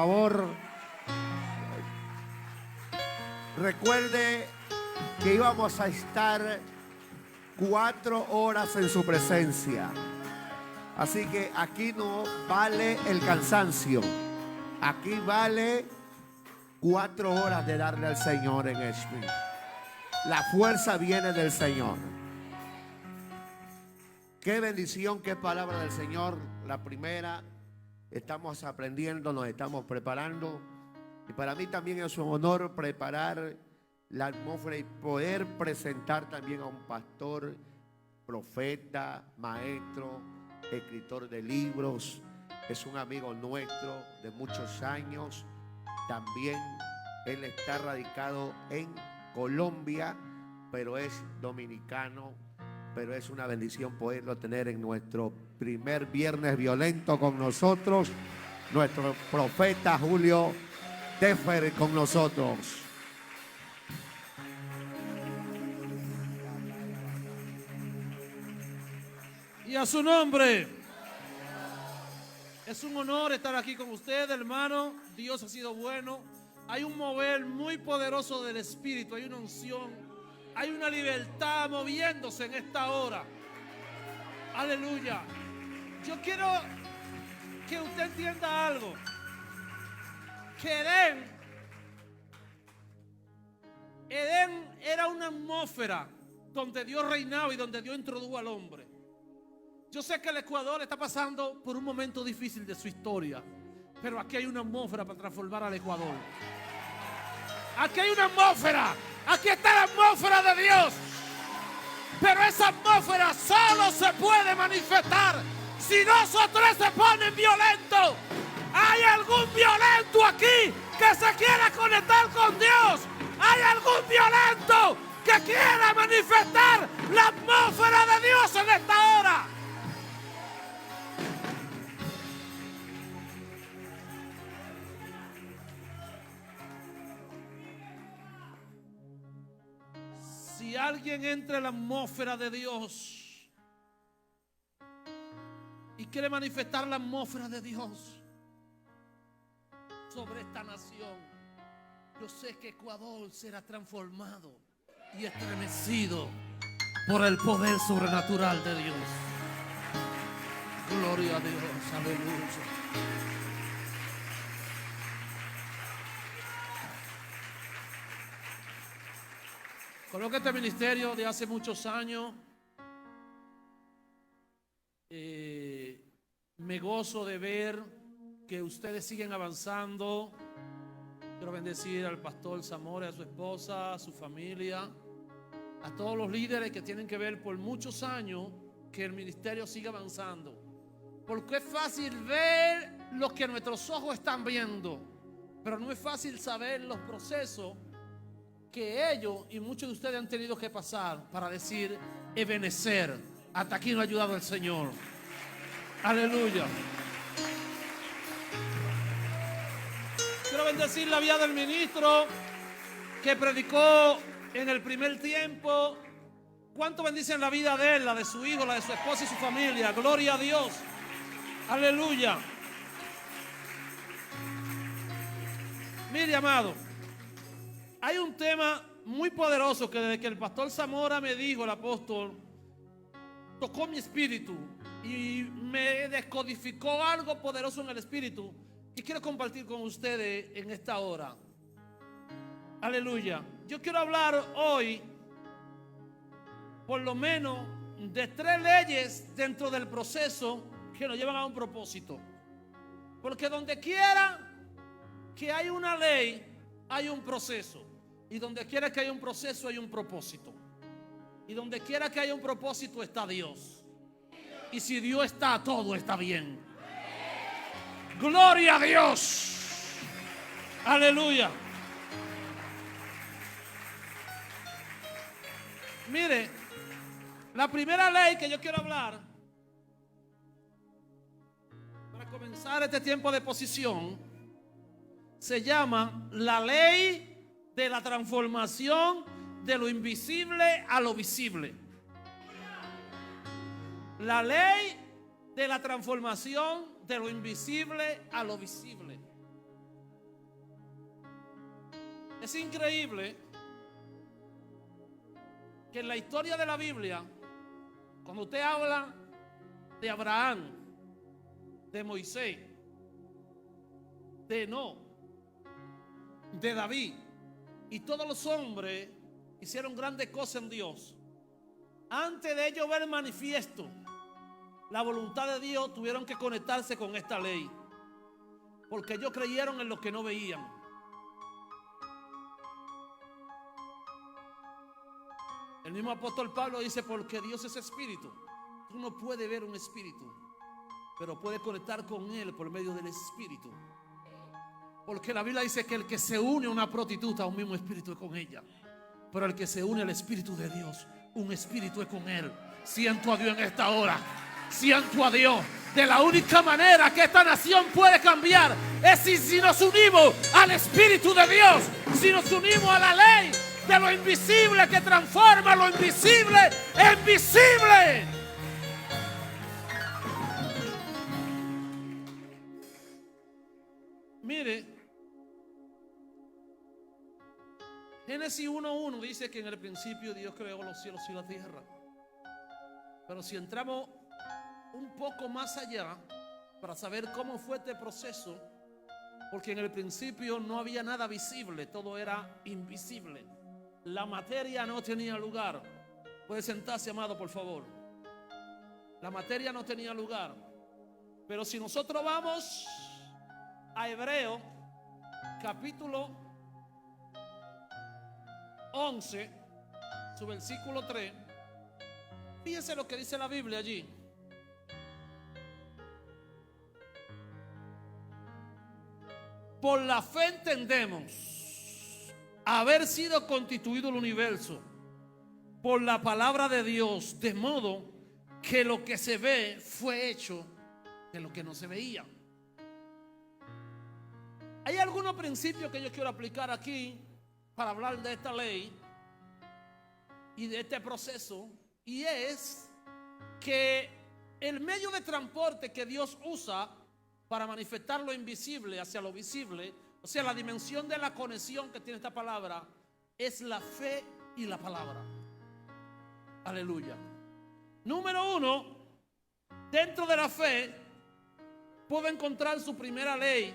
Por favor, recuerde que íbamos a estar 4 horas en su presencia. Así que aquí no vale el cansancio. Aquí vale 4 horas de darle al Señor en Asheville. La fuerza viene del Señor. Qué bendición, qué palabra del Señor. La primera, estamos aprendiendo, nos estamos preparando. Y para mí también es un honor preparar la atmósfera y poder presentar también a un pastor, profeta, maestro, escritor de libros. Es un amigo nuestro de muchos años. También él está radicado en Colombia, pero es dominicano. Pero es una bendición poderlo tener en nuestro primer viernes violento con nosotros. Nuestro profeta Julio Tefer con nosotros. Y a su nombre. Es un honor estar aquí con usted, hermano. Dios ha sido bueno. Hay un mover muy poderoso del Espíritu. Hay una unción. Hay una libertad moviéndose en esta hora. Aleluya. Yo quiero que usted entienda algo. Que Edén era una atmósfera donde Dios reinaba y donde Dios introdujo al hombre. Yo sé que el Ecuador está pasando por un momento difícil de su historia, pero aquí hay una atmósfera para transformar al Ecuador. Aquí hay una atmósfera. Aquí está la atmósfera de Dios. Pero esa atmósfera solo se puede manifestar si nosotros se ponen violentos. ¿Hay algún violento aquí que se quiera conectar con Dios? ¿Hay algún violento que quiera manifestar la atmósfera de Dios en esta hora? Si alguien entra en la atmósfera de Dios y quiere manifestar la atmósfera de Dios sobre esta nación, yo sé que Ecuador será transformado y estremecido por el poder sobrenatural de Dios. Gloria a Dios, aleluya. Conozco este ministerio de hace muchos años. Me gozo de ver que ustedes siguen avanzando. Quiero bendecir al pastor Zamora, a su esposa, a su familia, a todos los líderes que tienen que ver por muchos años que el ministerio siga avanzando. Porque es fácil ver lo que nuestros ojos están viendo, pero no es fácil saber los procesos que ellos y muchos de ustedes han tenido que pasar para decir Ebenezer, hasta aquí nos ha ayudado el Señor. Aleluya. Quiero bendecir la vida del ministro que predicó en el primer tiempo. ¿Cuánto bendicen la vida de él, la de su hijo, la de su esposa y su familia? Gloria a Dios. Aleluya. Mire, amado, hay un tema muy poderoso que desde que el pastor Zamora me dijo, el apóstol, tocó mi espíritu y me descodificó algo poderoso en el espíritu y quiero compartir con ustedes en esta hora. Aleluya. Yo quiero hablar hoy por lo menos de 3 leyes dentro del proceso que nos llevan a un propósito. Porque donde quiera que hay una ley, hay un proceso. Y donde quiera que haya un proceso, hay un propósito. Y donde quiera que haya un propósito, está Dios. Y si Dios está, todo está bien. Gloria a Dios. Aleluya. Mire, la primera ley que yo quiero hablar, para comenzar este tiempo de posición, se llama la ley de la transformación de lo invisible a lo visible. La ley de la transformación de lo invisible a lo visible. Es increíble que en la historia de la Biblia, cuando usted habla de Abraham, de Moisés, de Enoc, de David, y todos los hombres hicieron grandes cosas en Dios, antes de ellos ver manifiesto la voluntad de Dios, tuvieron que conectarse con esta ley, porque ellos creyeron en lo que no veían. El mismo apóstol Pablo dice: porque Dios es espíritu. Tú no puedes ver un espíritu, pero puedes conectar con él por medio del espíritu. Porque la Biblia dice que el que se une a una prostituta, un mismo espíritu es con ella. Pero el que se une al espíritu de Dios, un espíritu es con él. Siento a Dios en esta hora. Siento a Dios. De la única manera que esta nación puede cambiar es si nos unimos al espíritu de Dios. Si nos unimos a la ley de lo invisible que transforma lo invisible en visible. Mire, Génesis 1:1 dice que en el principio Dios creó los cielos y la tierra. Pero si entramos un poco más allá para saber cómo fue este proceso, porque en el principio no había nada visible, todo era invisible. La materia no tenía lugar. Puede sentarse, amado, por favor. La materia no tenía lugar. Pero si nosotros vamos a Hebreo capítulo 11, su versículo 3, fíjense lo que dice la Biblia allí. Por la fe entendemos haber sido constituido el universo por la palabra de Dios, de modo que lo que se ve fue hecho de lo que no se veía. Hay algunos principios que yo quiero aplicar aquí para hablar de esta ley y de este proceso, y es que el medio de transporte que Dios usa para manifestar lo invisible hacia lo visible, o sea, la dimensión de la conexión que tiene esta palabra, es la fe y la palabra. Aleluya. Número 1, dentro de la fe puedo encontrar su primera ley.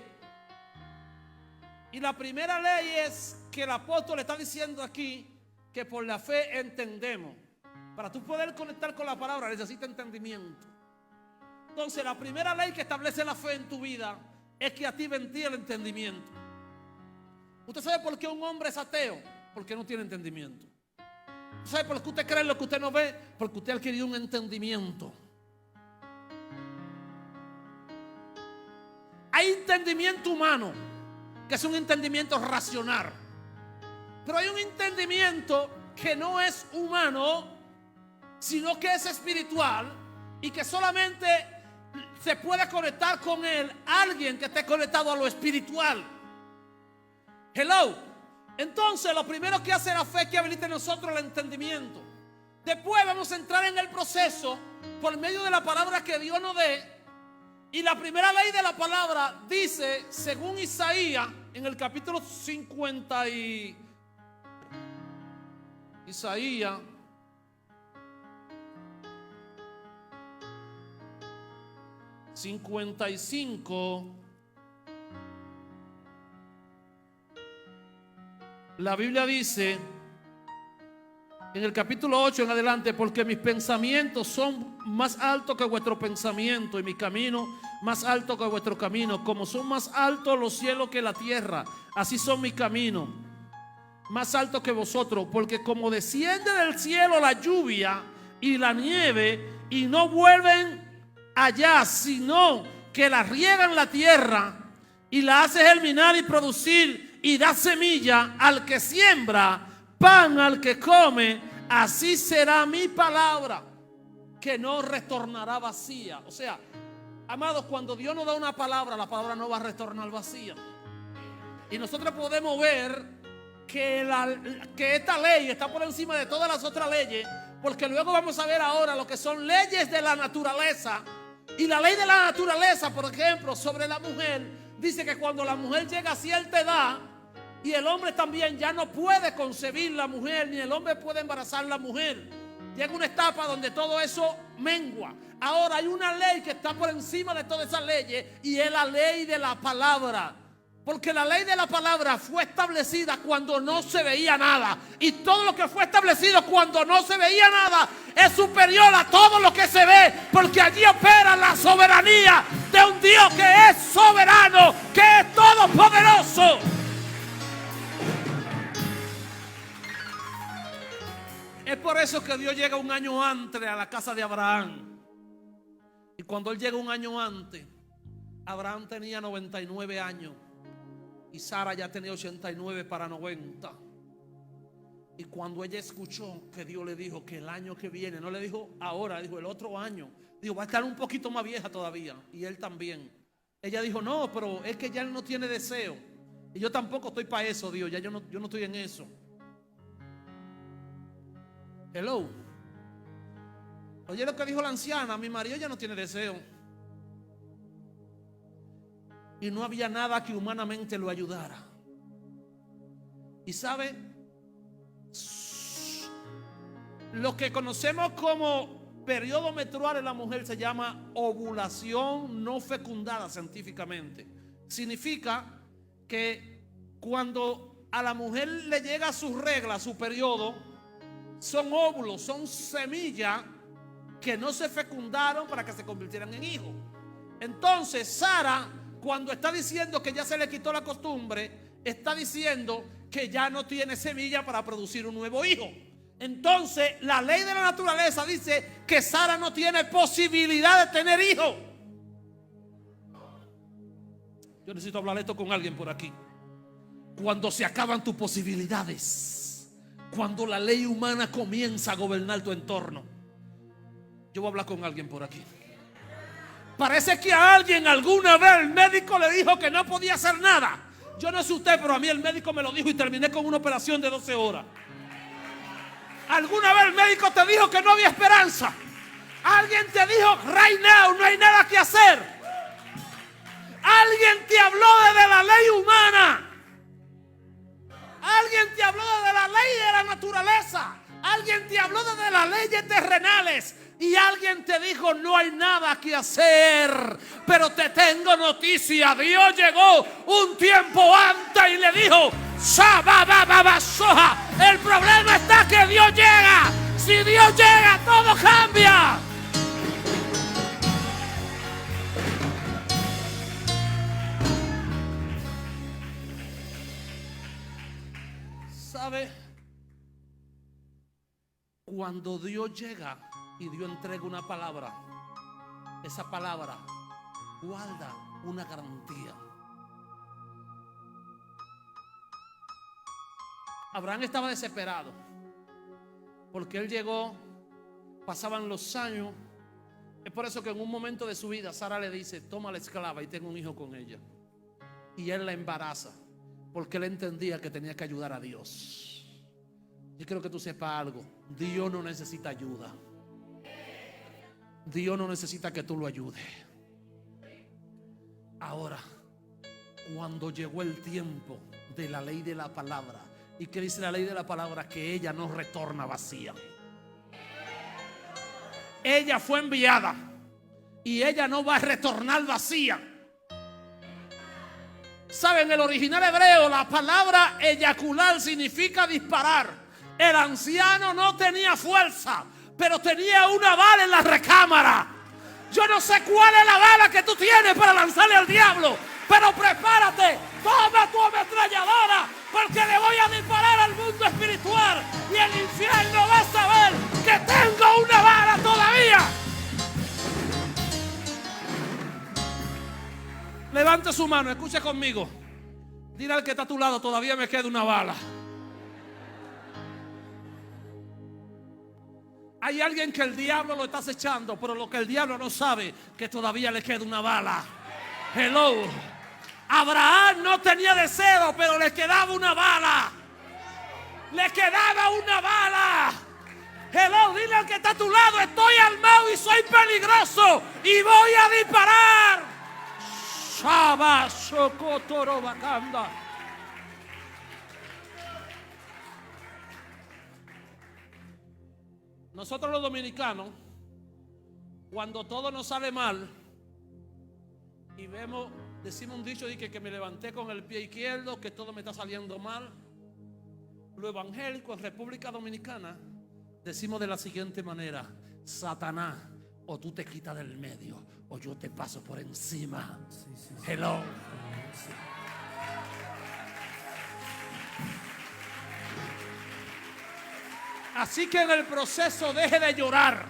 Y la primera ley es que el apóstol está diciendo aquí que por la fe entendemos. Para tú poder conectar con la palabra necesita entendimiento. Entonces la primera ley que establece la fe en tu vida es que active en ti el entendimiento. ¿Usted sabe por qué un hombre es ateo? Porque no tiene entendimiento. ¿Usted sabe por qué usted cree en lo que usted no ve? Porque usted ha adquirido un entendimiento. Hay entendimiento humano, que es un entendimiento racional. Pero hay un entendimiento que no es humano, sino que es espiritual y que solamente se puede conectar con él alguien que esté conectado a lo espiritual. Hello. Entonces lo primero que hace la fe es que habilite en nosotros el entendimiento. Después vamos a entrar en el proceso por medio de la palabra que Dios nos dé. Y la primera ley de la palabra dice, según Isaías, en el capítulo 50 y Isaías 55, la Biblia dice en el capítulo 8 en adelante: porque mis pensamientos son más altos que vuestro pensamiento y mi camino más alto que vuestro camino. Como son más altos los cielos que la tierra, así son mis caminos más altos que vosotros. Porque como desciende del cielo la lluvia y la nieve y no vuelven allá, sino que la riegan la tierra y la hace germinar y producir y da semilla al que siembra, pan al que come, así será mi palabra, que no retornará vacía. O sea, amados, cuando Dios nos da una palabra, la palabra no va a retornar vacía. Y nosotros podemos ver que esta ley está por encima de todas las otras leyes, porque luego vamos a ver ahora lo que son leyes de la naturaleza. Y la ley de la naturaleza, por ejemplo, sobre la mujer, dice que cuando la mujer llega a cierta edad, Y el hombre también ya no puede concebir la mujer, ni el hombre puede embarazar la mujer. Llega una etapa donde todo eso mengua. Ahora hay una ley que está por encima de todas esas leyes, y es la ley de la palabra. Porque la ley de la palabra fue establecida cuando no se veía nada. Y todo lo que fue establecido cuando no se veía nada es superior a todo lo que se ve. Porque allí opera la soberanía de un Dios que es soberano, que es todopoderoso. Es por eso que Dios llega un año antes a la casa de Abraham. Y cuando Él llega un año antes, Abraham tenía 99 años. Y Sara ya tenía 89 para 90. Y cuando ella escuchó que Dios le dijo que el año que viene, no le dijo ahora, dijo el otro año, dijo va a estar un poquito más vieja todavía. Y él también. Ella dijo no, pero es que ya él no tiene deseo. Y yo tampoco estoy para eso, Dios. Ya yo no estoy en eso. Hello. Oye lo que dijo la anciana, mi marido ya no tiene deseo. Y no había nada que humanamente lo ayudara. Y sabe, lo que conocemos como periodo menstrual en la mujer se llama ovulación no fecundada científicamente. Significa que cuando a la mujer le llega su regla, su periodo, son óvulos, son semillas que no se fecundaron para que se convirtieran en hijos. Entonces Sara, cuando está diciendo que ya se le quitó la costumbre, está diciendo que ya no tiene semilla para producir un nuevo hijo. Entonces la ley de la naturaleza dice que Sara no tiene posibilidad de tener hijos. Yo necesito hablar esto con alguien por aquí. Cuando se acaban tus posibilidades, cuando la ley humana comienza a gobernar tu entorno. Yo voy a hablar con alguien por aquí. Parece que a alguien alguna vez el médico le dijo que no podía hacer nada. Yo no sé usted, pero a mí el médico me lo dijo y terminé con una operación de 12 horas. ¿Alguna vez el médico te dijo que no había esperanza? Alguien te dijo right now no hay nada que hacer. Alguien te habló de la ley humana. Alguien te habló de la ley de la naturaleza. Alguien te habló de las leyes terrenales. Y alguien te dijo no hay nada que hacer. Pero te tengo noticia. Dios llegó un tiempo antes y le dijo el problema está que Dios llega. Si Dios llega, todo cambia. ¿Sabe? Cuando Dios llega y Dios entrega una palabra, esa palabra guarda una garantía. Abraham estaba desesperado porque él llegó, pasaban los años. Es por eso que en un momento de su vida Sara le dice toma la esclava y tengo un hijo con ella. Y él la embaraza porque él entendía que tenía que ayudar a Dios. Yo quiero que tú sepas algo. Dios no necesita ayuda. Dios no necesita que tú lo ayudes. Ahora, cuando llegó el tiempo de la ley de la palabra, ¿y qué dice la ley de la palabra? Que ella no retorna vacía. Ella fue enviada y ella no va a retornar vacía. ¿Saben? En el original hebreo la palabra eyacular significa disparar. El anciano no tenía fuerza, pero tenía una bala en la recámara. Yo no sé cuál es la bala que tú tienes para lanzarle al diablo, pero prepárate, toma tu ametralladora, porque le voy a disparar al mundo espiritual y el infierno va a saber que tengo una bala todavía. Levante su mano, escuche conmigo. Dile al que está a tu lado, todavía me queda una bala. Hay alguien que el diablo lo está acechando, pero lo que el diablo no sabe, que todavía le queda una bala. Hello. Abraham no tenía deseo, pero le quedaba una bala. Le quedaba una bala. Hello, dile al que está a tu lado, estoy armado y soy peligroso y voy a disparar. Shaba Sokotoro Bakanda. Nosotros los dominicanos, cuando todo nos sale mal y decimos un dicho de que me levanté con el pie izquierdo, que todo me está saliendo mal. Lo evangélico en República Dominicana decimos de la siguiente manera: Satanás, o tú te quitas del medio o yo te paso por encima. Hello. Así que en el proceso deje de llorar.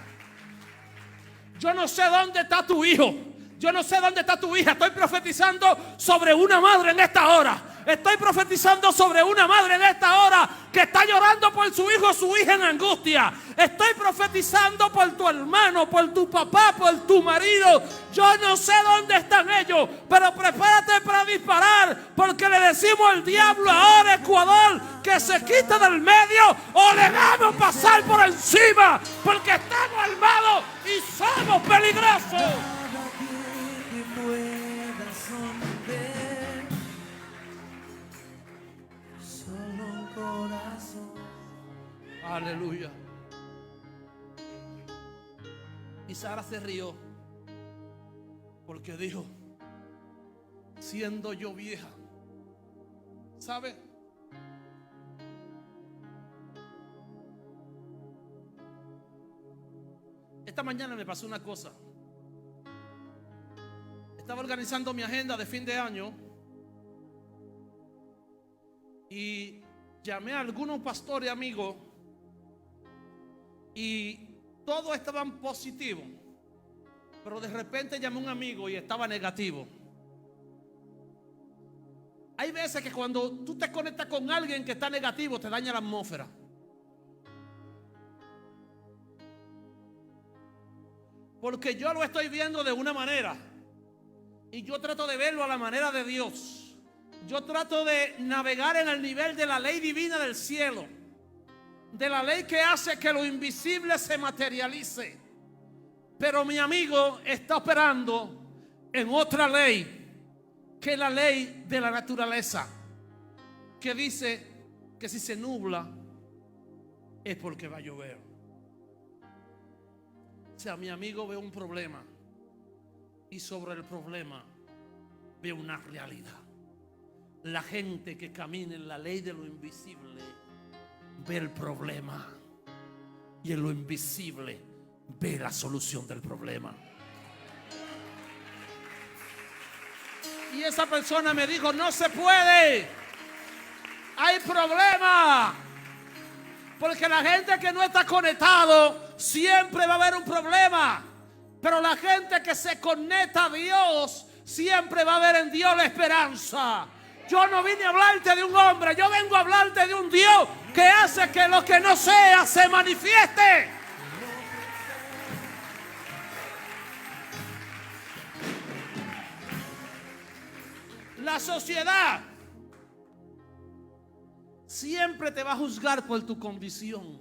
Yo no sé dónde está tu hijo. Yo no sé dónde está tu hija. Estoy profetizando sobre una madre en esta hora. Estoy profetizando sobre una madre en esta hora que está llorando por su hijo o su hija en angustia. Estoy profetizando por tu hermano, por tu papá, por tu marido. Yo no sé dónde están ellos, pero prepárate para disparar, porque le decimos al diablo ahora, Ecuador, que se quita del medio o le damos pasar por encima, porque estamos armados y somos peligrosos. Aleluya. Y Sara se rió porque dijo: siendo yo vieja, ¿sabe? Esta mañana me pasó una cosa. Estaba organizando mi agenda de fin de año y llamé a algunos pastores amigos y todos estaban positivos, pero de repente llamé a un amigo y estaba negativo. Hay veces que cuando tú te conectas con alguien que está negativo, te daña la atmósfera. Porque yo lo estoy viendo de una manera y yo trato de verlo a la manera de Dios. Yo trato de navegar en el nivel de la ley divina del cielo, de la ley que hace que lo invisible se materialice. Pero mi amigo está operando en otra ley, que es la ley de la naturaleza, que dice que si se nubla es porque va a llover. O sea, mi amigo ve un problema y sobre el problema ve una realidad. La gente que camina en la ley de lo invisible ve el problema y en lo invisible ve la solución del problema. Y esa persona me dijo: no se puede, hay problema, porque la gente que no está conectado siempre va a haber un problema, pero la gente que se conecta a Dios siempre va a ver en Dios la esperanza. Yo no vine a hablarte de un hombre, yo vengo a hablarte de un Dios que hace que lo que no sea se manifieste. La sociedad siempre te va a juzgar por tu condición,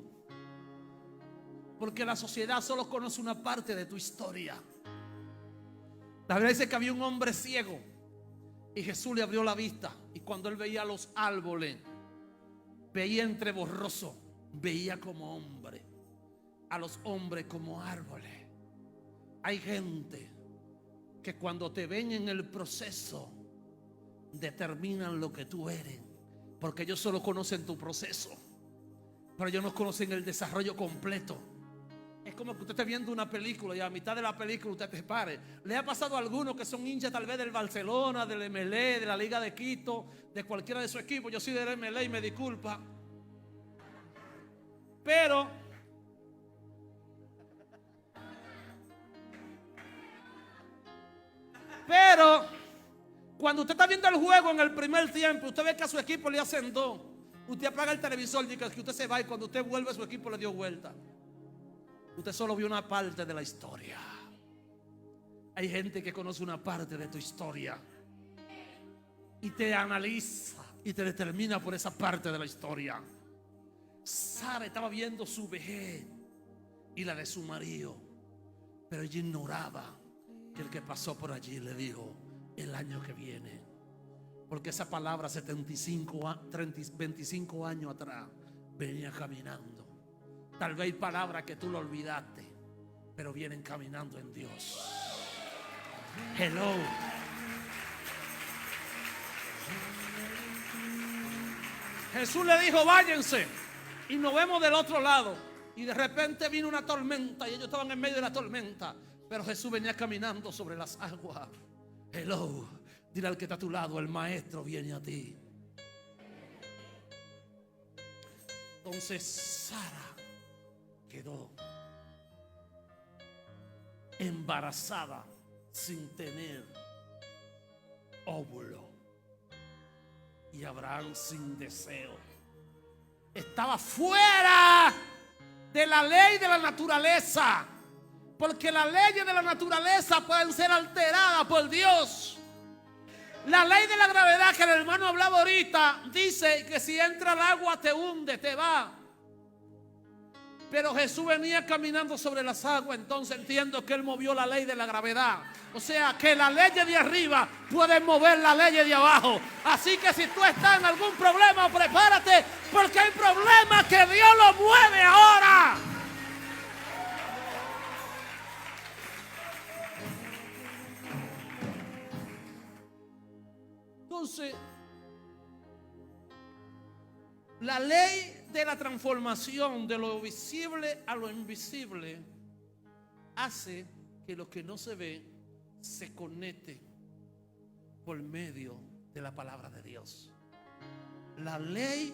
porque la sociedad solo conoce una parte de tu historia. La Biblia dice que había un hombre ciego y Jesús le abrió la vista, y cuando él veía los árboles, veía entre borroso, veía como hombre, a los hombres como árboles. Hay gente que cuando te ven en el proceso determinan lo que tú eres, porque ellos solo conocen tu proceso, pero ellos no conocen el desarrollo completo. Es como que usted esté viendo una película y a mitad de la película usted te pare. ¿Le ha pasado a algunos que son hinchas tal vez del Barcelona, del MLE, de la Liga de Quito, de cualquiera de su equipo? Yo soy del MLE y me disculpa, pero cuando usted está viendo el juego en el primer tiempo, usted ve que a su equipo le hacen 2. Usted apaga el televisor y dice que usted se va, y cuando usted vuelve su equipo le dio vuelta. Usted solo vio una parte de la historia. Hay gente que conoce una parte de tu historia y te analiza y te determina por esa parte de la historia. Sara estaba viendo su vejez y la de su marido, pero ella ignoraba que el que pasó por allí le dijo: el año que viene. Porque esa palabra 25 años atrás venía caminando Tal vez hay palabras que tú lo olvidaste, pero vienen caminando en Dios. Hello. Jesús le dijo, váyanse. Y nos vemos del otro lado. Y de repente vino una tormenta y ellos estaban en medio de la tormenta. Pero Jesús venía caminando sobre las aguas. Hello. Dile al que está a tu lado, el maestro viene a ti. Entonces Sara quedó embarazada sin tener óvulo. Y Abraham sin deseo. Estaba fuera de la ley de la naturaleza. Porque las leyes de la naturaleza pueden ser alteradas por Dios. La ley de la gravedad que el hermano hablaba ahorita dice que si entra el agua te hunde, te va. Pero Jesús venía caminando sobre las aguas, entonces entiendo que él movió la ley de la gravedad. O sea que las leyes de arriba pueden mover las leyes de abajo. Así que si tú estás en algún problema, prepárate, porque hay problemas que Dios lo mueve ahora. Entonces, la ley de la transformación de lo visible a lo invisible hace que lo que no se ve se conecte por medio de la palabra de Dios. La ley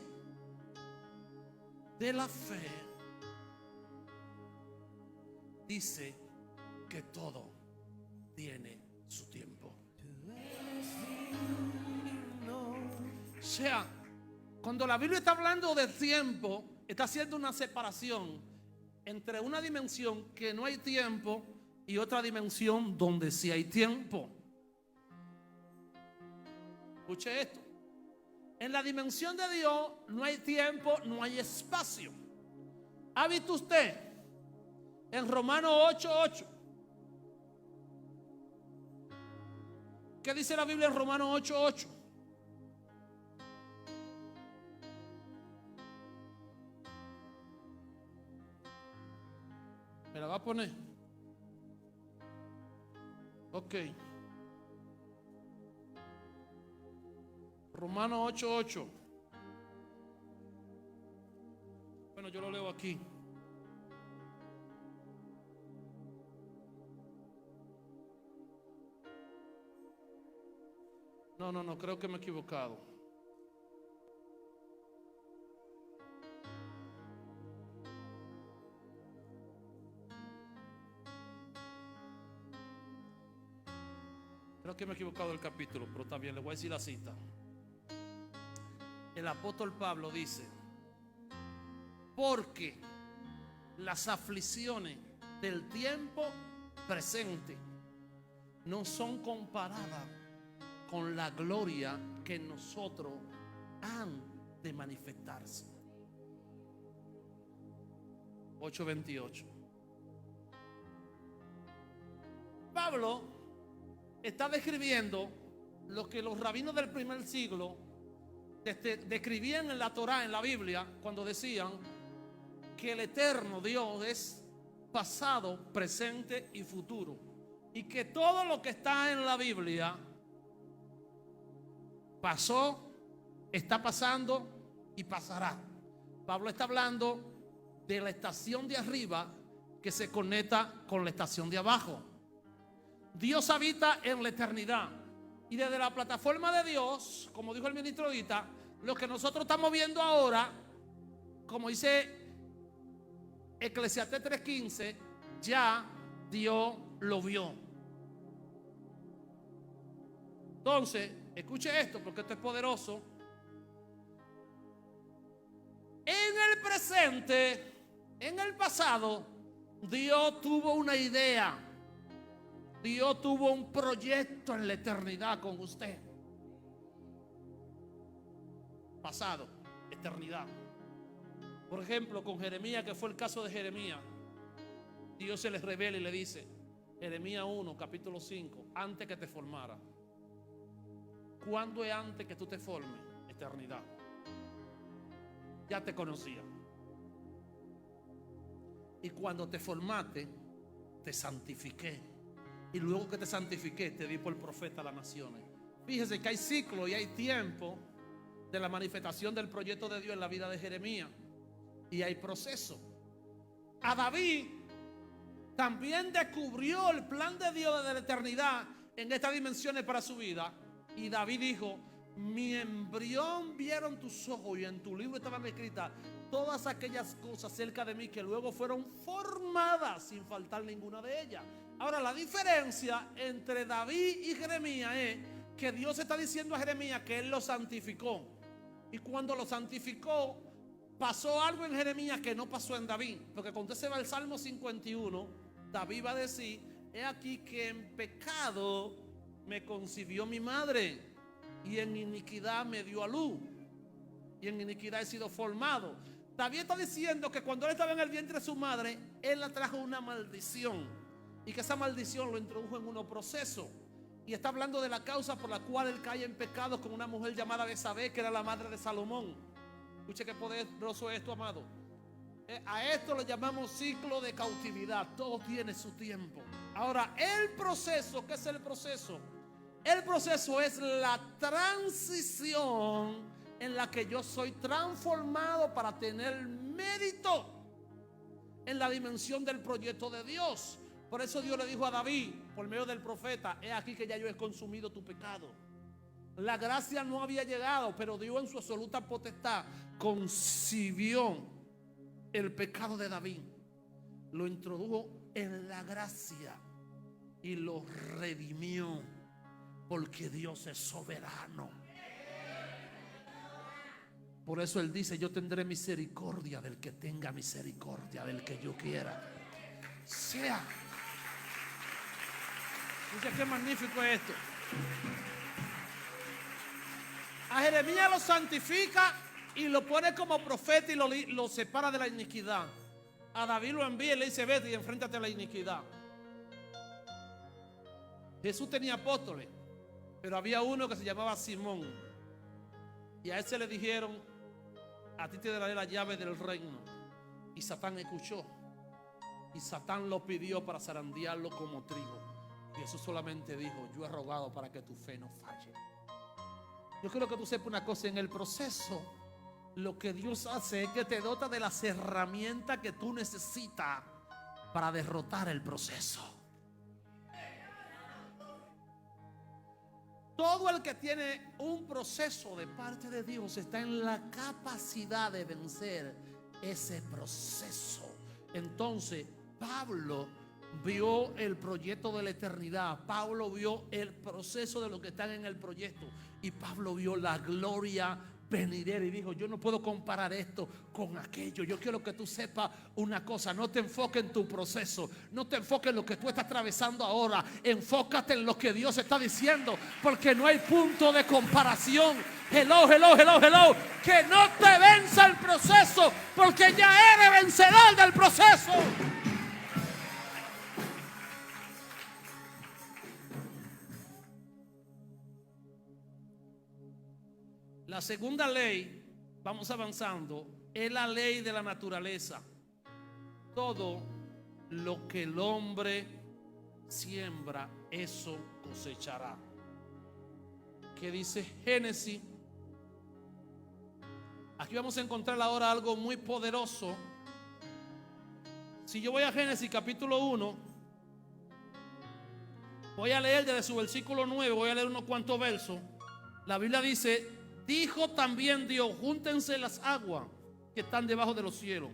de la fe dice que todo tiene su tiempo. O sea, cuando la Biblia está hablando de tiempo, está haciendo una separación entre una dimensión que no hay tiempo y otra dimensión donde sí hay tiempo. Escuche esto. En la dimensión de Dios no hay tiempo, no hay espacio. ¿Ha visto usted en Romanos 8:8? ¿Qué dice la Biblia en Romanos 8:8? ¿Me la va a poner? Ok. Romanos 8:8. Bueno, yo lo leo aquí. No, creo que me he equivocado. Creo que me he equivocado del capítulo, pero está bien, le voy a decir la cita. El apóstol Pablo dice: porque las aflicciones del tiempo presente no son comparadas con la gloria que en nosotros han de manifestarse. 8:28. Pablo está describiendo lo que los rabinos del primer siglo describían en la Torá, en la Biblia, cuando decían que el eterno Dios es pasado, presente y futuro, y que todo lo que está en la Biblia pasó, está pasando y pasará. Pablo está hablando de la estación de arriba que se conecta con la estación de abajo. Dios habita en la eternidad. Y desde la plataforma de Dios, como dijo el ministro ahorita, lo que nosotros estamos viendo ahora, como dice Eclesiastés 3:15, ya Dios lo vio. Entonces, escuche esto porque esto es poderoso. En el presente, en el pasado, Dios tuvo una idea. Dios tuvo un proyecto en la eternidad con usted. Pasado, eternidad. Por ejemplo, con Jeremías, que fue el caso de Jeremías, Dios se le revela y le dice, Jeremías 1, capítulo 5, antes que te formara. ¿Cuándo es antes que tú te formes? Eternidad. Ya te conocía. Y cuando te formaste, te santifiqué. Y luego que te santifiqué, te di por profeta a las naciones. Fíjese que hay ciclo y hay tiempo de la manifestación del proyecto de Dios en la vida de Jeremías. Y hay proceso. A David también descubrió el plan de Dios desde la eternidad en estas dimensiones para su vida. Y David dijo: mi embrión vieron tus ojos, y en tu libro estaban escritas todas aquellas cosas acerca de mí que luego fueron formadas sin faltar ninguna de ellas. Ahora, la diferencia entre David y Jeremías es que Dios está diciendo a Jeremías que él lo santificó. Y cuando lo santificó, pasó algo en Jeremías que no pasó en David. Porque cuando usted se va al Salmo 51, David va a decir: he aquí que en pecado me concibió mi madre, y en iniquidad me dio a luz, y en iniquidad he sido formado. David está diciendo que cuando él estaba en el vientre de su madre, él le trajo una maldición, y que esa maldición lo introdujo en unos procesos. Y está hablando de la causa por la cual él cae en pecado con una mujer llamada Betsabé, que era la madre de Salomón. Escuche qué poderoso es esto, amado. A esto le llamamos ciclo de cautividad. Todo tiene su tiempo. Ahora, el proceso, ¿qué es el proceso? El proceso es la transición en la que yo soy transformado para tener mérito en la dimensión del proyecto de Dios. Por eso Dios le dijo a David, por medio del profeta: he aquí que ya yo he consumido tu pecado. La gracia no había llegado, pero Dios en su absoluta potestad concibió el pecado de David, lo introdujo en la gracia y lo redimió, porque Dios es soberano. Por eso Él dice: yo tendré misericordia del que tenga misericordia del que yo quiera. Sea. Dice: qué magnífico es esto. A Jeremías lo santifica y lo pone como profeta y lo separa de la iniquidad. A David lo envía y le dice: vete y enfréntate a la iniquidad. Jesús tenía apóstoles, pero había uno que se llamaba Simón, y a ese le dijeron: a ti te daré la llave del reino. Y Satán escuchó, y Satán lo pidió para zarandearlo como trigo. Y Jesús solamente dijo: yo he rogado para que tu fe no falle. Yo quiero que tú sepas una cosa: en el proceso, lo que Dios hace es que te dota de las herramientas que tú necesitas para derrotar el proceso. Todo el que tiene un proceso de parte de Dios está en la capacidad de vencer ese proceso. Entonces, Pablo vio el proyecto de la eternidad. Pablo vio el proceso de los que están en el proyecto. Y Pablo vio la gloria venidera y dijo: yo no puedo comparar esto con aquello. Yo quiero que tú sepas una cosa: no te enfoques en tu proceso, no te enfoques en lo que tú estás atravesando ahora. Enfócate en lo que Dios está diciendo, porque no hay punto de comparación. Hello, hello, hello, hello. Que no te venza el proceso, porque ya eres vencedor del proceso. La segunda ley, vamos avanzando, es la ley de la naturaleza. Todo lo que el hombre siembra, eso cosechará. ¿Qué dice Génesis? Aquí vamos a encontrar ahora algo muy poderoso. Si yo voy a Génesis capítulo 1, voy a leer desde su versículo 9, voy a leer unos cuantos versos. La Biblia dice: dijo también Dios: júntense las aguas que están debajo de los cielos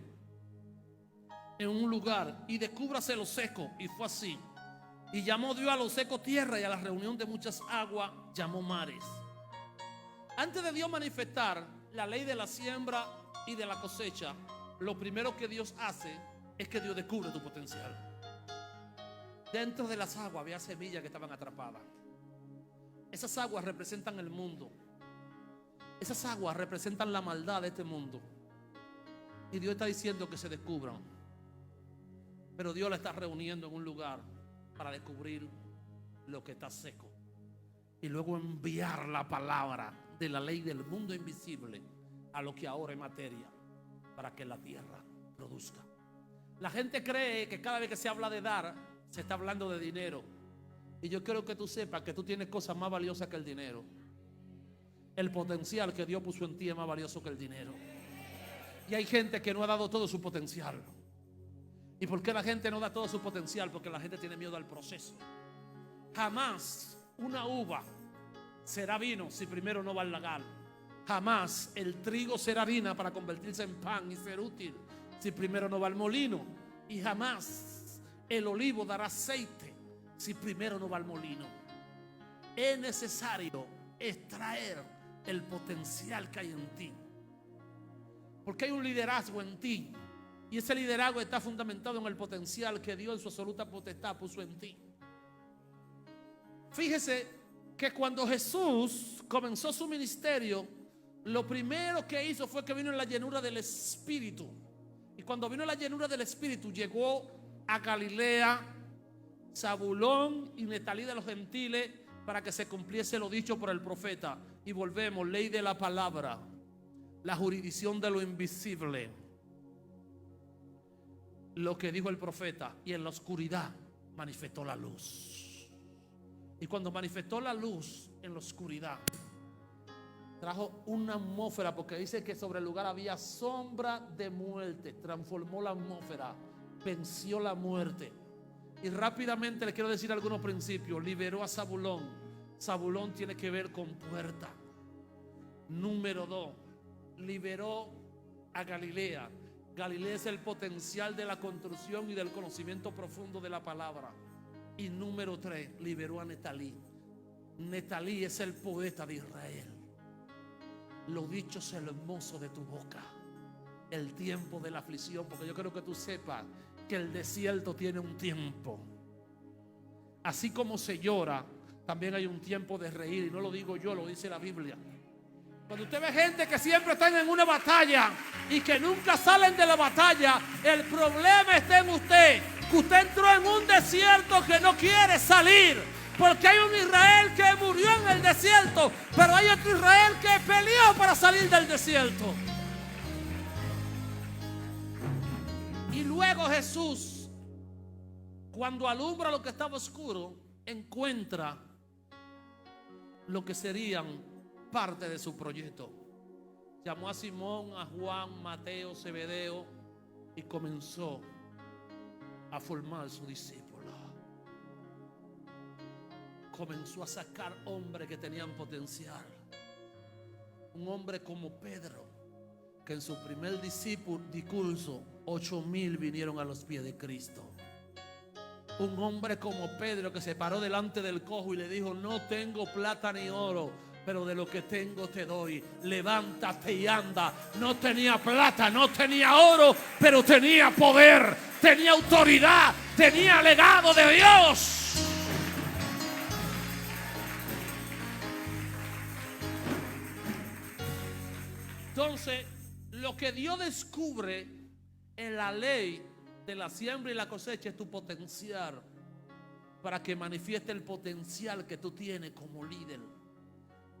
en un lugar, y descúbrase lo seco. Y fue así. Y llamó Dios a lo seco tierra, y a la reunión de muchas aguas llamó mares. Antes de Dios manifestar la ley de la siembra y de la cosecha, lo primero que Dios hace es que Dios descubre tu potencial. Dentro de las aguas había semillas que estaban atrapadas. Esas aguas representan el mundo. Esas aguas representan la maldad de este mundo. Y Dios está diciendo que se descubran. Pero Dios la está reuniendo en un lugar para descubrir lo que está seco. Y luego enviar la palabra de la ley del mundo invisible a lo que ahora es materia, para que la tierra produzca. La gente cree que cada vez que se habla de dar, se está hablando de dinero. Y yo quiero que tú sepas que tú tienes cosas más valiosas que el dinero. El potencial que Dios puso en ti es más valioso que el dinero. Y hay gente que no ha dado todo su potencial. ¿Y por qué la gente no da todo su potencial? Porque la gente tiene miedo al proceso. Jamás una uva será vino si primero no va al lagar. Jamás el trigo será harina para convertirse en pan y ser útil si primero no va al molino. Y jamás el olivo dará aceite si primero no va al molino. Es necesario extraer el potencial que hay en ti, porque hay un liderazgo en ti, y ese liderazgo está fundamentado en el potencial que Dios en su absoluta potestad puso en ti. Fíjese que cuando Jesús comenzó su ministerio, lo primero que hizo fue que vino en la llenura del Espíritu. Y cuando vino en la llenura del Espíritu, llegó a Galilea, Zabulón y Neftalí de los gentiles, para que se cumpliese lo dicho por el profeta. Y volvemos, ley de la palabra, la jurisdicción de lo invisible, lo que dijo el profeta. Y en la oscuridad manifestó la luz. Y cuando manifestó la luz en la oscuridad, trajo una atmósfera, porque dice que sobre el lugar había sombra de muerte. Transformó la atmósfera, venció la muerte. Y rápidamente le quiero decir algunos principios. Liberó a Zabulón. Zabulón tiene que ver con puerta. Número 2, liberó a Galilea. Galilea es el potencial de la construcción y del conocimiento profundo de la palabra. Y número 3, liberó a Neftalí. Neftalí es el poeta de Israel. Lo dicho es el hermoso de tu boca. El tiempo de la aflicción, porque yo quiero que tú sepas que el desierto tiene un tiempo. Así como se llora, también hay un tiempo de reír. Y no lo digo yo, lo dice la Biblia. Cuando usted ve gente que siempre están en una batalla y que nunca salen de la batalla, el problema está en usted. Que usted entró en un desierto que no quiere salir. Porque hay un Israel que murió en el desierto, pero hay otro Israel que peleó para salir del desierto. Y luego Jesús, cuando alumbra lo que estaba oscuro, encuentra lo que serían parte de su proyecto. Llamó a Simón, a Juan, Mateo, Zebedeo, y comenzó a formar su discípulo. Comenzó a sacar hombres que tenían potencial. Un hombre como Pedro, que en su primer discurso 8,000 vinieron a los pies de Cristo. Un hombre como Pedro, que se paró delante del cojo y le dijo: no tengo plata ni oro, pero de lo que tengo te doy. Levántate y anda. No tenía plata, no tenía oro, pero tenía poder, tenía autoridad, tenía legado de Dios. Entonces, lo que Dios descubre en la ley de la siembra y la cosecha es tu potencial, para que manifieste el potencial que tú tienes como líder.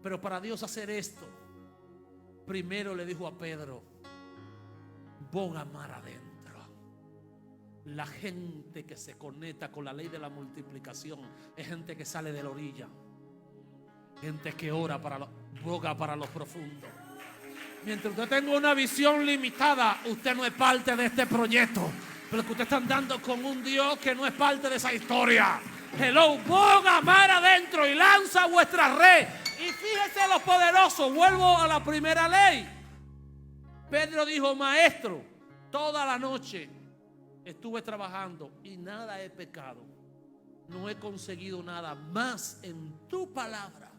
Pero para Dios hacer esto, primero le dijo a Pedro: pon a mar adentro. La gente que se conecta con la ley de la multiplicación es gente que sale de la orilla, gente que ora boga para los profundos. Mientras usted tenga una visión limitada, usted no es parte de este proyecto. Pero que usted está andando con un Dios que no es parte de esa historia. Hello, ponga mar adentro y lanza vuestra red. Y fíjese lo poderoso. Vuelvo a la primera ley. Pedro dijo: maestro, toda la noche estuve trabajando y nada he pecado. No he conseguido nada más en tu palabra.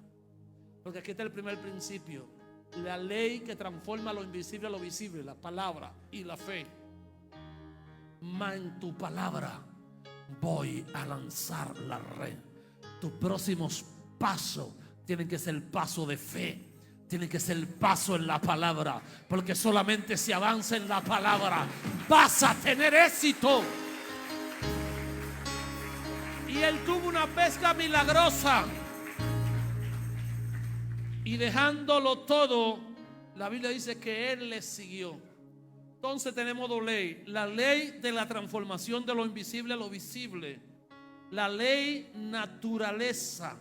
Porque aquí está el primer principio. La ley que transforma lo invisible a lo visible, la palabra y la fe. Mas en tu palabra voy a lanzar la red. Tus próximos pasos tienen que ser el paso de fe. Tienen que ser el paso en la palabra. Porque solamente si avanza en la palabra vas a tener éxito. Y él tuvo una pesca milagrosa. Y dejándolo todo, la Biblia dice que él le siguió. Entonces tenemos dos leyes: la ley de la transformación de lo invisible a lo visible, la ley naturaleza,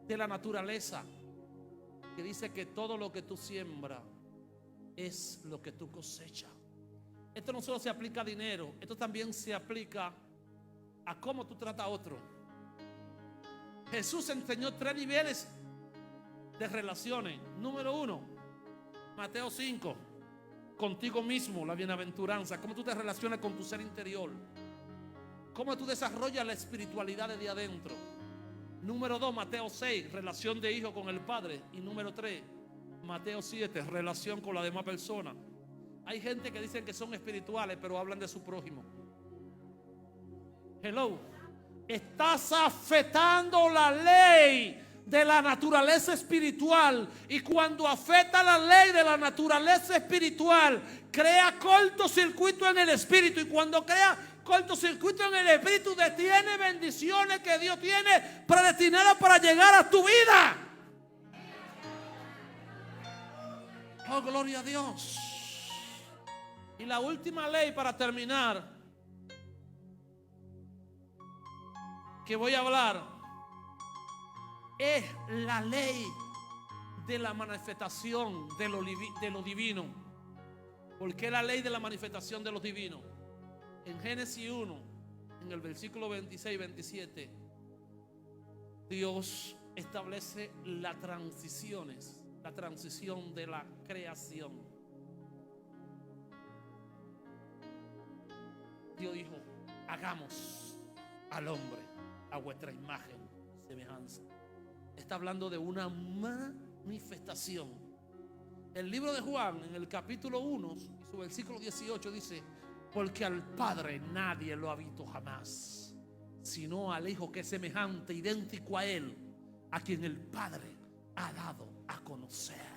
de la naturaleza, que dice que todo lo que tú siembras es lo que tú cosechas. Esto no solo se aplica a dinero, esto también se aplica a cómo tú tratas a otro. Jesús enseñó 3 niveles de relaciones. Número 1, Mateo 5, contigo mismo, la bienaventuranza. Cómo tú te relacionas con tu ser interior, cómo tú desarrollas la espiritualidad de adentro. Número 2, Mateo 6, relación de hijo con el Padre. Y número 3, Mateo 7, relación con las demás personas. Hay gente que dicen que son espirituales, pero hablan de su prójimo. Hello. Estás afectando la ley de la naturaleza espiritual. Y cuando afecta la ley de la naturaleza espiritual, crea cortocircuito en el espíritu. Y cuando crea cortocircuito en el espíritu, detiene bendiciones que Dios tiene predestinadas para llegar a tu vida. Oh, gloria a Dios. Y la última ley, para terminar, que voy a hablar, es la ley de la manifestación de lo divino. ¿Por qué la ley de la manifestación de lo divino? En Génesis 1, en el versículo 26 y 27, Dios establece las transiciones, la transición de la creación. Dios dijo: hagamos al hombre a vuestra imagen y semejanza. Está hablando de una manifestación. El libro de Juan, en el capítulo 1, su versículo 18 dice: porque al Padre nadie lo ha visto jamás, sino al Hijo, que es semejante, idéntico a Él, a quien el Padre ha dado a conocer.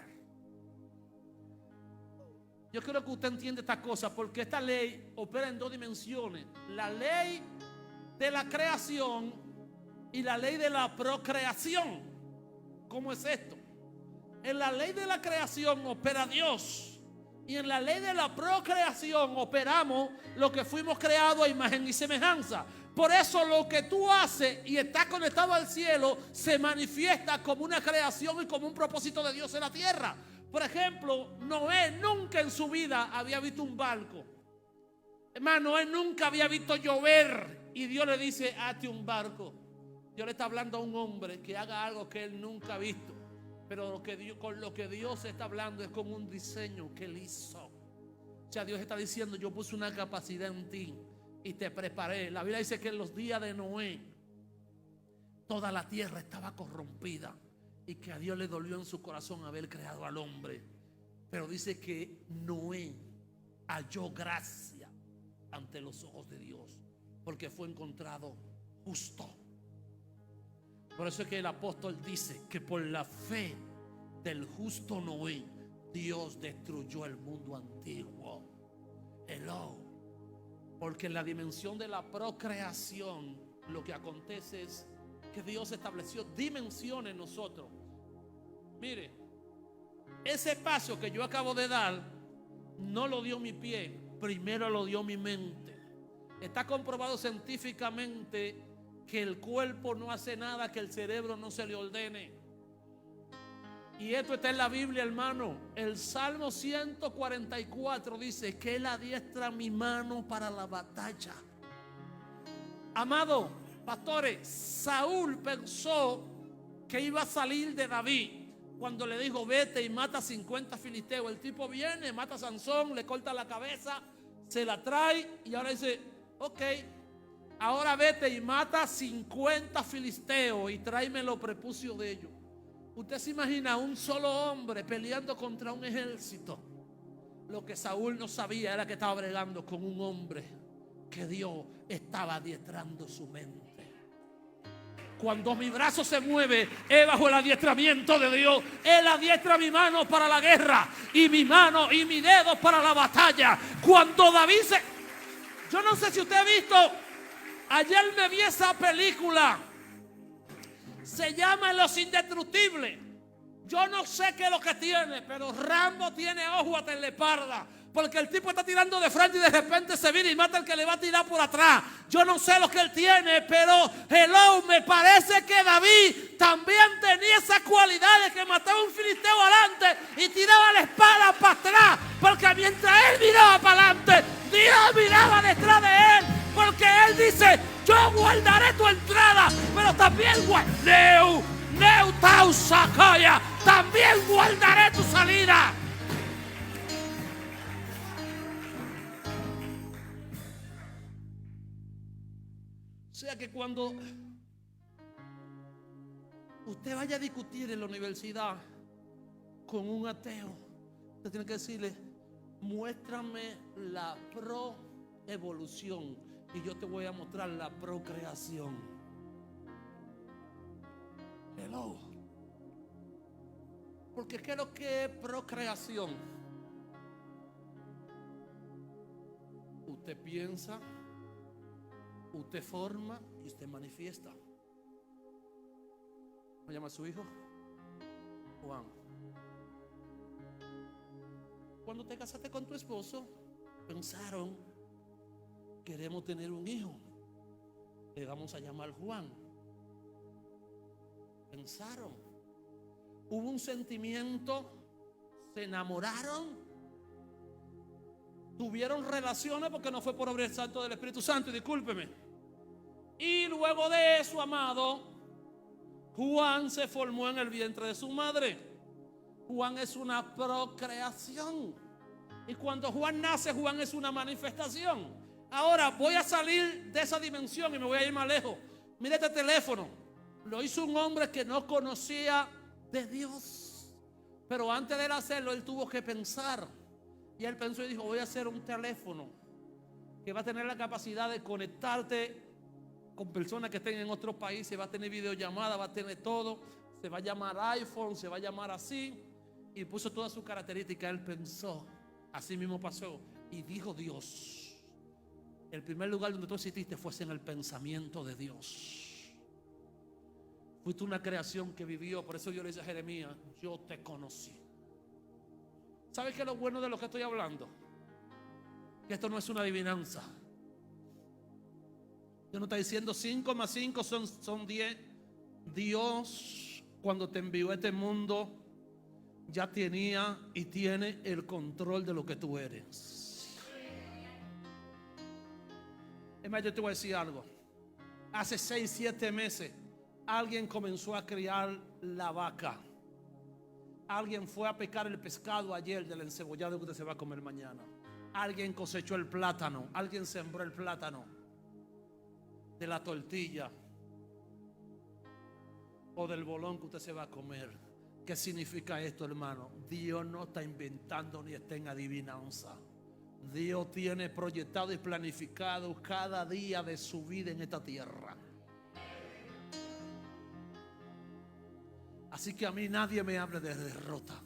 Yo creo que usted entiende esta cosa, porque esta ley opera en 2 dimensiones: la ley de la creación y la ley de la procreación. ¿Cómo es esto? En la ley de la creación opera Dios, y en la ley de la procreación operamos lo que fuimos creados a imagen y semejanza. Por eso lo que tú haces y estás conectado al cielo se manifiesta como una creación y como un propósito de Dios en la tierra. Por ejemplo, Noé nunca en su vida había visto un barco. Hermano, Noé nunca había visto llover y Dios le dice: hazte un barco. Dios le está hablando a un hombre que haga algo que él nunca ha visto. Pero con lo que Dios está hablando es con un diseño que Él hizo. O sea, Dios está diciendo: yo puse una capacidad en ti y te preparé. La Biblia dice que en los días de Noé toda la tierra estaba corrompida y que a Dios le dolió en su corazón haber creado al hombre. Pero dice que Noé halló gracia ante los ojos de Dios, porque fue encontrado justo. Por eso es que el apóstol dice que por la fe del justo Noé, Dios destruyó el mundo antiguo. Hello. Porque en la dimensión de la procreación, lo que acontece es que Dios estableció dimensiones en nosotros. Mire, ese paso que yo acabo de dar no lo dio mi pie, primero lo dio mi mente. Está comprobado científicamente que el cuerpo no hace nada que el cerebro no se le ordene. Y esto está en la Biblia, hermano. El Salmo 144 dice que Él adiestra mi mano para la batalla. Amado, pastores, Saúl pensó que iba a salir de David cuando le dijo: vete y mata 50 filisteos. El tipo viene, mata a Sansón, le corta la cabeza, se la trae y ahora dice: ok, ahora vete y mata 50 filisteos y tráeme los prepucios de ellos. Usted se imagina un solo hombre peleando contra un ejército. Lo que Saúl no sabía era que estaba bregando con un hombre que Dios estaba adiestrando su mente. Cuando mi brazo se mueve es bajo el adiestramiento de Dios. Él adiestra mi mano para la guerra y mi mano y mi dedo para la batalla. Cuando David yo no sé si usted ha visto, ayer me vi esa película, se llama Los Indestructibles. Yo no sé qué es lo que tiene, pero Rambo tiene ojo hasta en la espalda. Porque el tipo está tirando de frente y de repente se viene y mata al que le va a tirar por atrás. Yo no sé lo que él tiene, pero hello, me parece que David también tenía esa cualidad de que mataba a un filisteo adelante y tiraba la espada para atrás. Porque mientras él miraba para adelante, Dios miraba detrás de él. Porque él dice, yo guardaré tu entrada, pero también también guardaré tu salida. O sea que cuando usted vaya a discutir en la universidad con un ateo, usted tiene que decirle, muéstrame la proevolución y yo te voy a mostrar la procreación. Hello. Porque ¿qué es lo que es procreación? Usted piensa, usted forma y usted manifiesta. ¿Cómo llama a su hijo? Juan. Cuando te casaste con tu esposo, pensaron, queremos tener un hijo, le vamos a llamar Juan. Pensaron, hubo un sentimiento, se enamoraron, tuvieron relaciones, porque no fue por obra del Santo del Espíritu Santo, y discúlpeme. Y luego de eso, amado, Juan se formó en el vientre de su madre. Juan es una procreación. Y cuando Juan nace, Juan es una manifestación. Ahora voy a salir de esa dimensión y me voy a ir más lejos. Mire este teléfono. Lo hizo un hombre que no conocía de Dios. Pero antes de él hacerlo, él tuvo que pensar. Y él pensó y dijo, voy a hacer un teléfono que va a tener la capacidad de conectarte con personas que estén en otros países. Va a tener videollamada, va a tener todo. Se va a llamar iPhone, se va a llamar así. Y puso todas sus características. Él pensó, así mismo pasó. Y dijo Dios, el primer lugar donde tú exististe fuese en el pensamiento de Dios. Fuiste una creación que vivió. Por eso yo le dije a Jeremías, yo te conocí. ¿Sabes qué es lo bueno de lo que estoy hablando? Que esto no es una adivinanza. Yo no estoy diciendo 5 más 5 son 10. Dios, cuando te envió a este mundo, ya tenía y tiene el control de lo que tú eres. Es más, yo te voy a decir algo. Hace 6, 7 meses alguien comenzó a criar la vaca. Alguien fue a pescar el pescado ayer del encebollado que usted se va a comer mañana. Alguien cosechó el plátano. Alguien sembró el plátano de la tortilla o del bolón que usted se va a comer. ¿Qué significa esto, hermano? Dios no está inventando ni está en adivinanza. Dios tiene proyectado y planificado cada día de su vida en esta tierra. Así que a mí nadie me hable de derrota,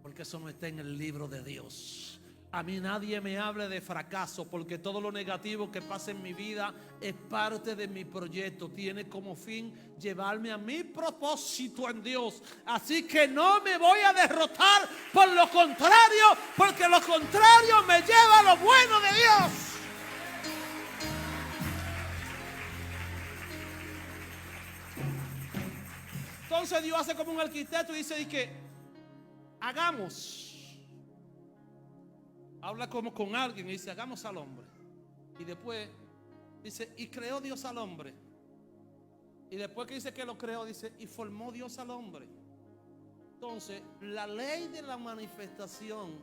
porque eso no está en el libro de Dios. A mí nadie me hable de fracaso, porque todo lo negativo que pasa en mi vida es parte de mi proyecto. Tiene como fin llevarme a mi propósito en Dios. Así que no me voy a derrotar por lo contrario, porque lo contrario me lleva a lo bueno de Dios. Entonces Dios hace como un arquitecto y dice que hagamos. Habla como con alguien y dice, hagamos al hombre. Y después dice, y creó Dios al hombre. Y después que dice que lo creó, dice, y formó Dios al hombre. Entonces, la ley de la manifestación,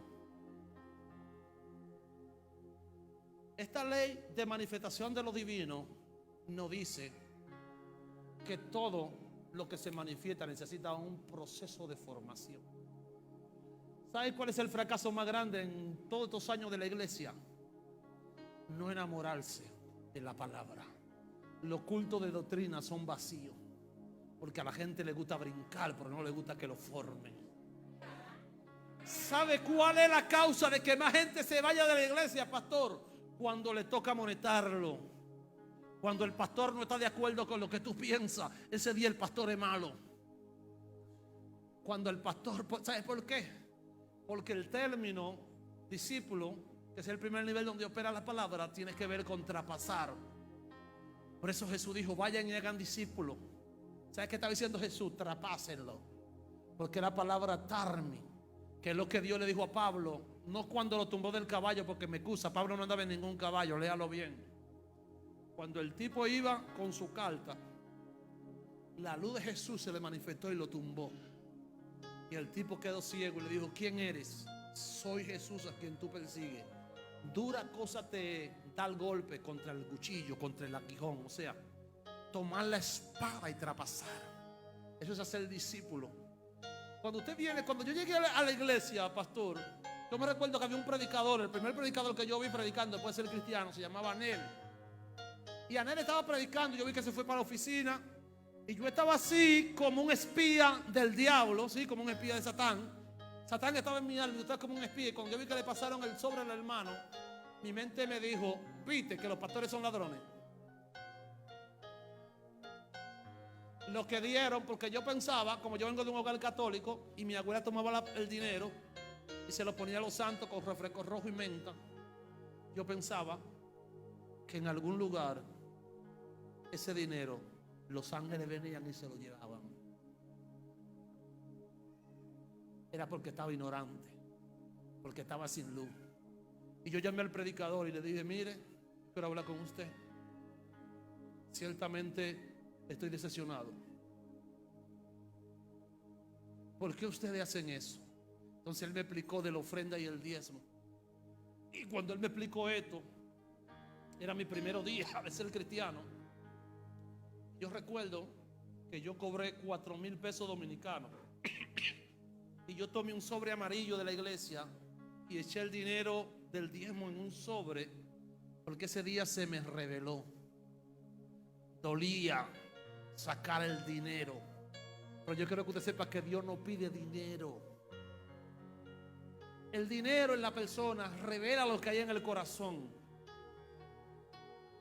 esta ley de manifestación de lo divino, nos dice que todo lo que se manifiesta necesita un proceso de formación. ¿Sabes cuál es el fracaso más grande en todos estos años de la iglesia? No enamorarse de la palabra. Los cultos de doctrina son vacíos, porque a la gente le gusta brincar, pero no le gusta que lo formen. ¿Sabe cuál es la causa de que más gente se vaya de la iglesia, pastor? Cuando le toca amonestarlo. Cuando el pastor no está de acuerdo con lo que tú piensas, ese día el pastor es malo. Cuando el pastor, ¿sabes por qué? Porque el término Discípulo, que es el primer nivel donde opera la palabra, tiene que ver con traspasar. Por eso Jesús dijo, vayan y hagan discípulos. ¿Sabes qué está diciendo Jesús? Trapásenlo. Porque la palabra tarmi, que es lo que Dios le dijo a Pablo, no cuando lo tumbó del caballo, porque me excusa, Pablo no andaba en ningún caballo, léalo bien. Cuando el tipo iba con su carta, la luz de Jesús se le manifestó y lo tumbó. Y el tipo quedó ciego y le dijo, ¿quién eres? Soy Jesús a quien tú persigues. Dura cosa te da el golpe contra el cuchillo, contra el aguijón. O sea, tomar la espada y traspasar. Eso es hacer discípulo. Cuando yo llegué a la iglesia, pastor, yo me recuerdo que había un predicador, el primer predicador que yo vi predicando después de ser cristiano, se llamaba Anel. Y Anel estaba predicando, yo vi que se fue para la oficina. Y yo estaba así como un espía del diablo, ¿sí? Como un espía de Satán. Satán estaba en mi alma, yo estaba como un espía. Y cuando yo vi que le pasaron el sobre al hermano, mi mente me dijo, viste que los pastores son ladrones. Lo que dieron, porque yo pensaba, como yo vengo de un hogar católico y mi abuela tomaba el dinero y se lo ponía a los santos con refresco rojo y menta, yo pensaba que en algún lugar ese dinero los ángeles venían y se lo llevaban. Era porque estaba ignorante, porque estaba sin luz. Y yo llamé al predicador y le dije, mire, quiero hablar con usted. Ciertamente estoy decepcionado. ¿Por qué ustedes hacen eso? Entonces él me explicó de la ofrenda y el diezmo. Y cuando él me explicó esto, era mi primer día de ser cristiano. Yo recuerdo que yo cobré 4,000 pesos dominicanos. Y yo tomé un sobre amarillo de la iglesia y eché el dinero del diezmo en un sobre, porque ese día se me reveló. Dolía sacar el dinero, pero yo quiero que usted sepa que Dios no pide dinero. El dinero en la persona revela lo que hay en el corazón.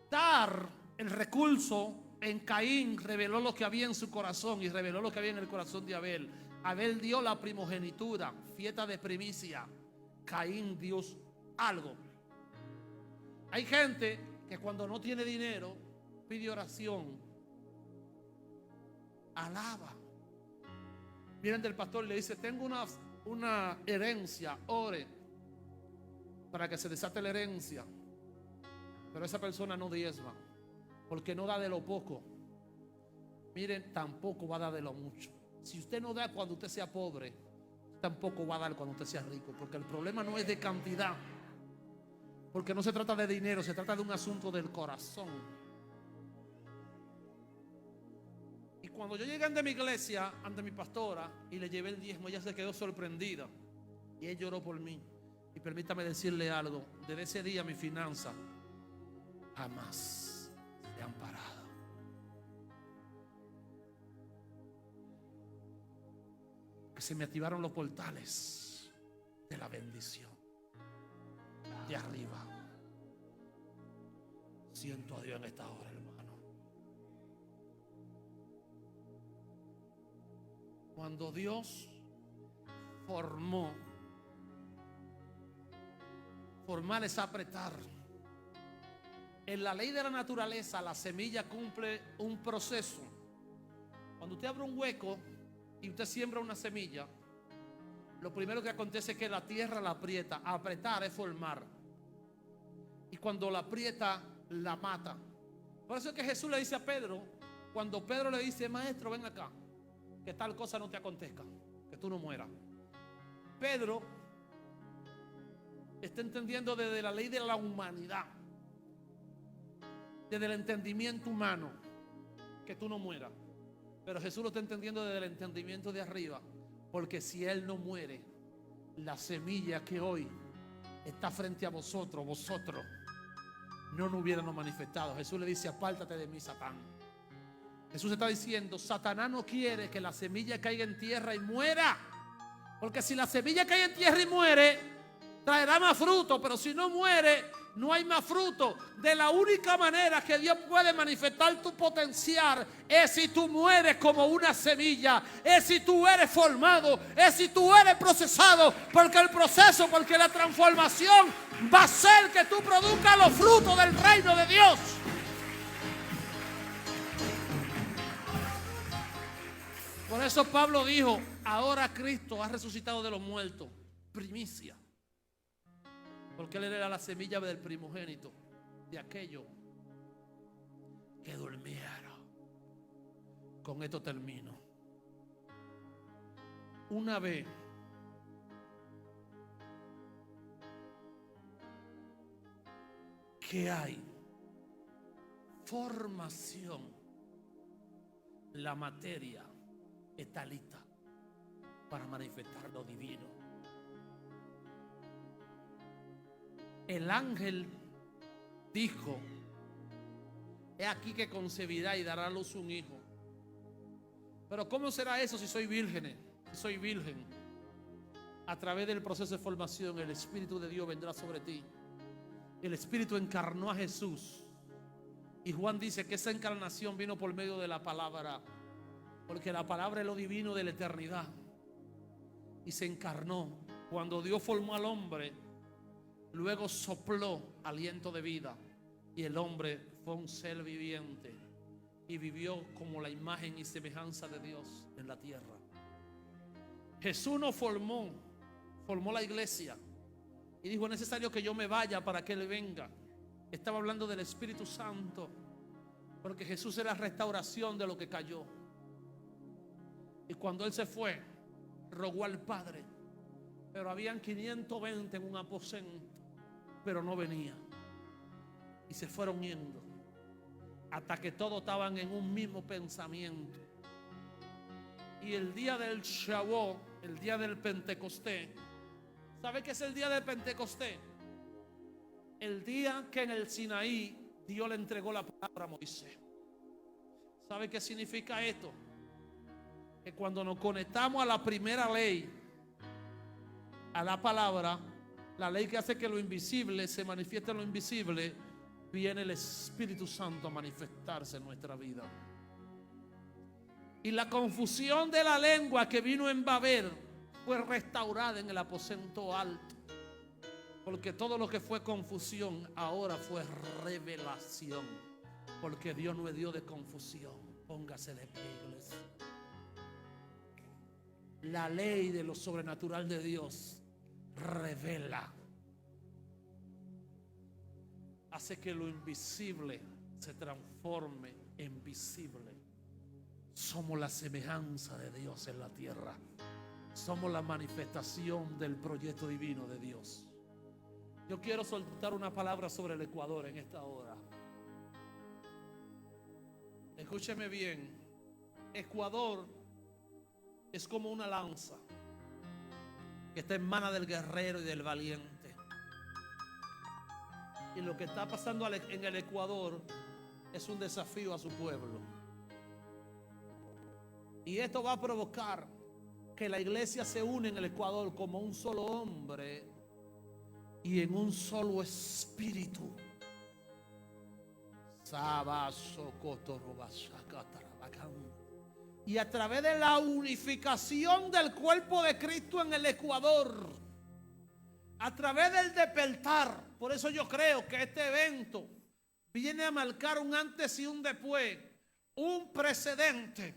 Dar el recurso en Caín reveló lo que había en su corazón y reveló lo que había en el corazón de Abel. Abel dio la primogenitura, fiesta de primicia. Caín dio algo. Hay gente que cuando no tiene dinero pide oración, alaba. Vienen del pastor y le dice, tengo una herencia, ore para que se desate la herencia. Pero esa persona no diezma, porque no da de lo poco. Miren, tampoco va a dar de lo mucho. Si usted no da cuando usted sea pobre, tampoco va a dar cuando usted sea rico, porque el problema no es de cantidad, porque no se trata de dinero, se trata de un asunto del corazón. Y cuando yo llegué ante mi iglesia, ante mi pastora, y le llevé el diezmo, ella se quedó sorprendida y ella lloró por mí. Y permítame decirle algo, desde ese día mis finanzas jamás se han parado. Que se me activaron los portales de la bendición de arriba. Siento a Dios en esta hora, hermano. Cuando Dios formar es apretar. En la ley de la naturaleza, la semilla cumple un proceso. Cuando usted abre un hueco y usted siembra una semilla, lo primero que acontece es que la tierra la aprieta. Apretar es formar. Y cuando la aprieta, la mata. Por eso es que Jesús le dice a Pedro, cuando Pedro le dice, maestro, ven acá, que tal cosa no te acontezca, que tú no mueras. Pedro está entendiendo desde la ley de la humanidad, desde el entendimiento humano, que tú no mueras. Pero Jesús lo está entendiendo desde el entendimiento de arriba, porque si Él no muere, la semilla que hoy está frente a vosotros no nos hubiéramos manifestado. Jesús le dice, apártate de mí, Satán. Jesús está diciendo, Satanás no quiere que la semilla caiga en tierra y muera, porque si la semilla cae en tierra y muere, traerá más fruto, pero si no muere, no hay más fruto. De la única manera que Dios puede manifestar tu potencial es si tú mueres como una semilla, es si tú eres formado, es si tú eres procesado, porque el proceso, porque la transformación va a ser que tú produzcas los frutos del reino de Dios. Por eso Pablo dijo, ahora Cristo ha resucitado de los muertos, primicia. Porque él era la semilla del primogénito, de aquello que durmiera. Con esto termino. Una vez que hay formación, la materia está lista para manifestar lo divino. El ángel dijo: he aquí que concebirá y dará a luz un hijo. Pero ¿cómo será eso si soy virgen? Si soy virgen, a través del proceso de formación, el Espíritu de Dios vendrá sobre ti. El Espíritu encarnó a Jesús. Y Juan dice que esa encarnación vino por medio de la palabra, porque la palabra es lo divino de la eternidad. Y se encarnó. Cuando Dios formó al hombre, luego sopló aliento de vida. Y el hombre fue un ser viviente. Y vivió como la imagen y semejanza de Dios en la tierra. Jesús nos formó la iglesia. Y dijo: es necesario que yo me vaya para que Él venga. Estaba hablando del Espíritu Santo, porque Jesús era restauración de lo que cayó. Y cuando Él se fue, rogó al Padre. Pero habían 520 en un aposento, pero no venía. Y se fueron yendo, hasta que todos estaban en un mismo pensamiento. Y el día del Shavuot, el día del Pentecostés, ¿sabe qué es el día del Pentecostés? El día que en el Sinaí Dios le entregó la palabra a Moisés. ¿Sabe qué significa esto? Que cuando nos conectamos a la primera ley, a la palabra, la ley que hace que lo invisible se manifieste en lo invisible, viene el Espíritu Santo a manifestarse en nuestra vida. Y la confusión de la lengua que vino en Babel fue restaurada en el aposento alto. Porque todo lo que fue confusión ahora fue revelación. Porque Dios no es Dios de confusión. Póngase de pie, iglesia. La ley de lo sobrenatural de Dios revela. Hace que lo invisible se transforme en visible. Somos la semejanza de Dios en la tierra. Somos la manifestación del proyecto divino de Dios. Yo quiero soltar una palabra sobre el Ecuador en esta hora. Escúcheme bien. Ecuador es como una lanza que está en manos del guerrero y del valiente. Y lo que está pasando en el Ecuador es un desafío a su pueblo. Y esto va a provocar que la iglesia se une en el Ecuador como un solo hombre y en un solo espíritu. Y a través de la unificación del cuerpo de Cristo en el Ecuador, a través del despertar. Por eso yo creo que este evento viene a marcar un antes y un después, un precedente.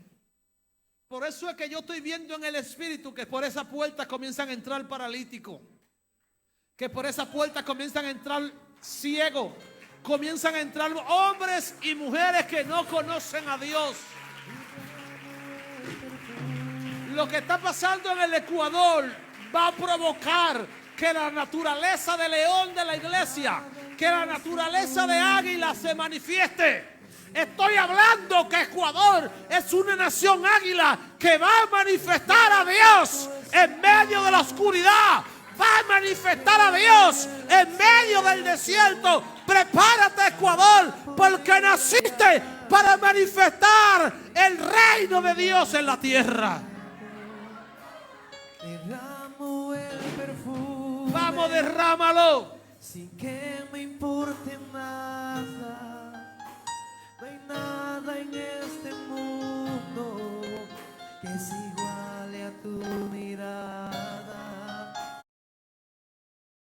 Por eso es que yo estoy viendo en el espíritu que por esa puerta comienzan a entrar paralíticos, que por esa puerta comienzan a entrar ciegos, comienzan a entrar hombres y mujeres que no conocen a Dios. Lo que está pasando en el Ecuador va a provocar que la naturaleza de león de la iglesia, que la naturaleza de águila se manifieste. Estoy hablando que Ecuador es una nación águila que va a manifestar a Dios en medio de la oscuridad. Va a manifestar a Dios en medio del desierto. Prepárate, Ecuador, porque naciste para manifestar el reino de Dios en la tierra. Derramo el perfume. Vamos, derrámalo. sin que me importe nada. No hay nada en este mundo que se iguale a tu mirada.